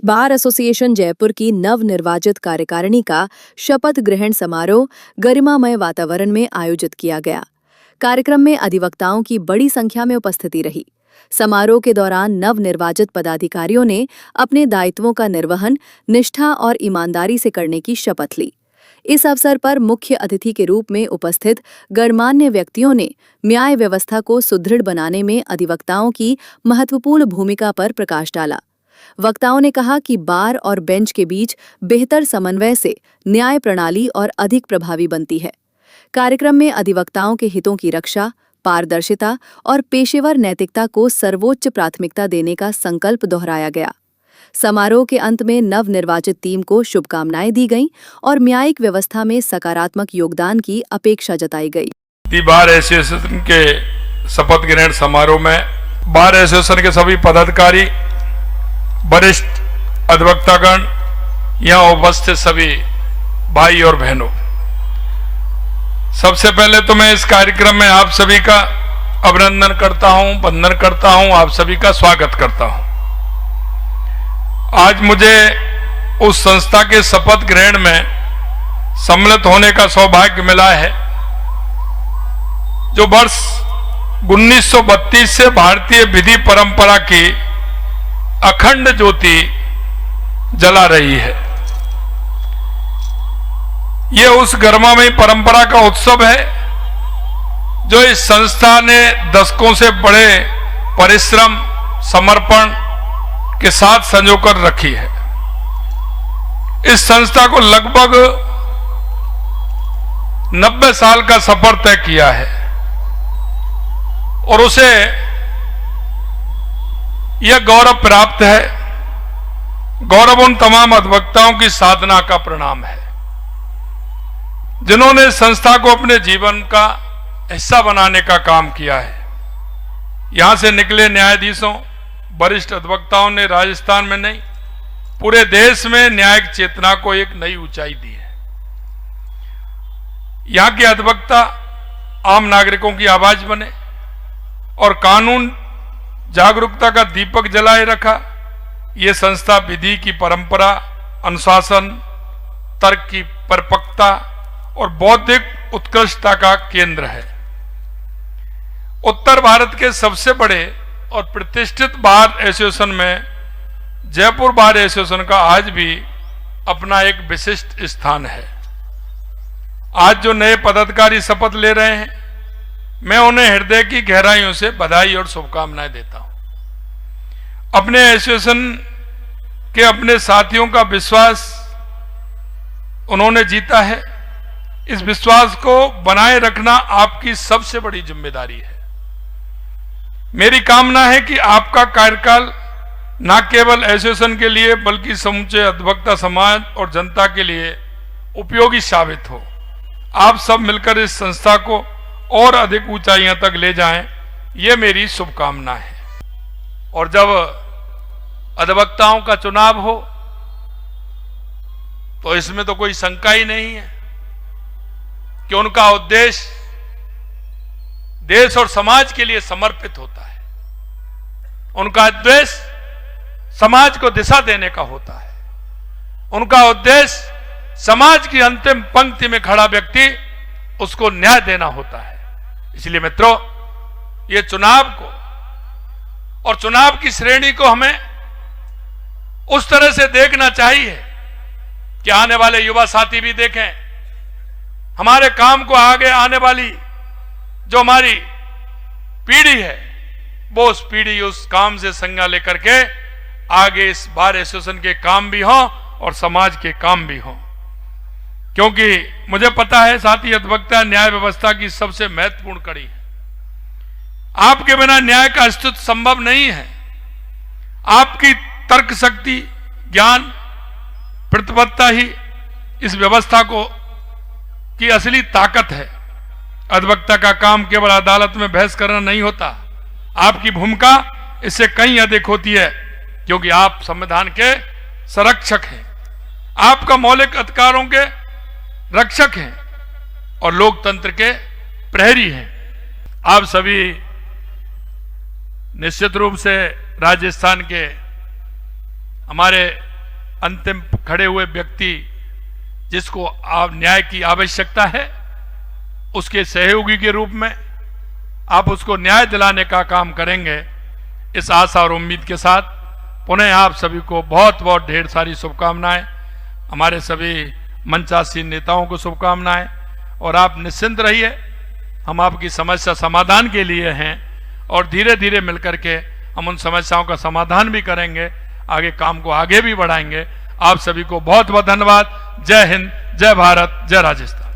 Bar association Jaipur की नवनिर्वाचित कार्यकारिणी का शपथ ग्रहण समारोह गरिमामय वातावरण में आयोजित किया गया। कार्यक्रम में अधिवक्ताओं की बड़ी संख्या में उपस्थिति रही। समारोह के दौरान नवनिर्वाचित पदाधिकारियों ने अपने दायित्वों का निर्वहन निष्ठा और ईमानदारी से करने की शपथ ली। इस अवसर पर मुख्य अतिथि के रूप में उपस्थित गणमान्य व्यक्तियों ने न्याय व्यवस्था को सुदृढ़ बनाने में अधिवक्ताओं की महत्वपूर्ण भूमिका पर प्रकाश डाला। वक्ताओं ने कहा कि बार और बेंच के बीच बेहतर समन्वय से न्याय प्रणाली और अधिक प्रभावी बनती है। कार्यक्रम में अधिवक्ताओं के हितों की रक्षा, पारदर्शिता और पेशेवर नैतिकता को सर्वोच्च प्राथमिकता देने का संकल्प दोहराया गया। समारोह के अंत में नवनिर्वाचित टीम को शुभकामनाएं दी गईं और न्यायिक व्यवस्था में सकारात्मक योगदान की अपेक्षा जताई गई। बार एसोसिएशन के शपथ ग्रहण समारोह में बार एसोसिएशन के सभी पदाधिकारी, वरिष्ठ अधिवक्तागण, यहाँ उपस्थित सभी भाई और बहनों, सबसे पहले तो मैं इस कार्यक्रम में आप सभी का अभिनंदन करता हूं, वंदन करता हूं, आप सभी का स्वागत करता हूं। आज मुझे उस संस्था के शपथ ग्रहण में सम्मिलित होने का सौभाग्य मिला है जो वर्ष 1932 से भारतीय विधि परंपरा की अखंड ज्योति जला रही है। ये उस गरिमामयी परंपरा का उत्सव है जो इस संस्था ने दशकों से बड़े परिश्रम, समर्पण के साथ संजोकर रखी है। इस संस्था को लगभग 90 साल का सफर तय किया है और उसे यह गौरव प्राप्त है। गौरव उन तमाम अधिवक्ताओं की साधना का परिणाम है जिन्होंने संस्था को अपने जीवन का हिस्सा बनाने का काम किया है। यहां से निकले न्यायाधीशों, वरिष्ठ अधिवक्ताओं ने राजस्थान में नहीं, पूरे देश में न्यायिक चेतना को एक नई ऊंचाई दी है। यहां के अधिवक्ता आम नागरिकों की आवाज बने और कानून जागरूकता का दीपक जलाए रखा। ये संस्था विधि की परंपरा, अनुशासन, तर्क की परिपक्वता और बौद्धिक उत्कृष्टता का केंद्र है। उत्तर भारत के सबसे बड़े और प्रतिष्ठित बार एसोसिएशन में जयपुर बार एसोसिएशन का आज भी अपना एक विशिष्ट स्थान है। आज जो नए पदाधिकारी शपथ ले रहे हैं, मैं उन्हें हृदय की गहराइयों से बधाई और शुभकामनाएं देता हूं। अपने एसोसिएशन के अपने साथियों का विश्वास उन्होंने जीता है। इस विश्वास को बनाए रखना आपकी सबसे बड़ी जिम्मेदारी है। मेरी कामना है कि आपका कार्यकाल न केवल एसोसिएशन के लिए बल्कि समूचे अधिवक्ता समाज और जनता के लिए उपयोगी साबित हो। आप सब मिलकर इस संस्था को और अधिक ऊंचाइयों तक ले जाएं, ये मेरी शुभकामना है। और जब अधिवक्ताओं का चुनाव हो तो इसमें तो कोई शंका ही नहीं है कि उनका उद्देश्य देश और समाज के लिए समर्पित होता है। उनका उद्देश्य समाज को दिशा देने का होता है। उनका उद्देश्य समाज की अंतिम पंक्ति में खड़ा व्यक्ति, उसको न्याय देना होता है। इसलिए मित्रों, ये चुनाव को और चुनाव की श्रेणी को हमें उस तरह से देखना चाहिए कि आने वाले युवा साथी भी देखें, हमारे काम को आगे आने वाली जो हमारी पीढ़ी है, वो उस पीढ़ी उस काम से संज्ञा लेकर के आगे इस बार एसोसिएशन के काम भी हों और समाज के काम भी हों। क्योंकि मुझे पता है साथी, अधिवक्ता न्याय व्यवस्था की सबसे महत्वपूर्ण कड़ी है। आपके बिना न्याय का अस्तित्व संभव नहीं है। आपकी तर्क शक्ति, ज्ञान, प्रतिबद्धता ही इस व्यवस्था को की असली ताकत है। अधिवक्ता का काम केवल अदालत में बहस करना नहीं होता। आपकी भूमिका इससे कहीं अधिक होती है, क्योंकि आप संविधान के संरक्षक हैं, आपका मौलिक अधिकारों के रक्षक हैं और लोकतंत्र के प्रहरी हैं। आप सभी निश्चित रूप से राजस्थान के हमारे अंतिम खड़े हुए व्यक्ति जिसको न्याय की आवश्यकता है, उसके सहयोगी के रूप में आप उसको न्याय दिलाने का काम करेंगे। इस आशा और उम्मीद के साथ पुनः आप सभी को बहुत बहुत ढेर सारी शुभकामनाएं, हमारे सभी मंचासीन नेताओं को शुभकामनाएं। और आप निश्चिंत रहिए, हम आपकी समस्या समाधान के लिए हैं और धीरे धीरे मिलकर के हम उन समस्याओं का समाधान भी करेंगे, आगे काम को आगे भी बढ़ाएंगे। आप सभी को बहुत बहुत धन्यवाद। जय हिंद, जय भारत, जय राजस्थान।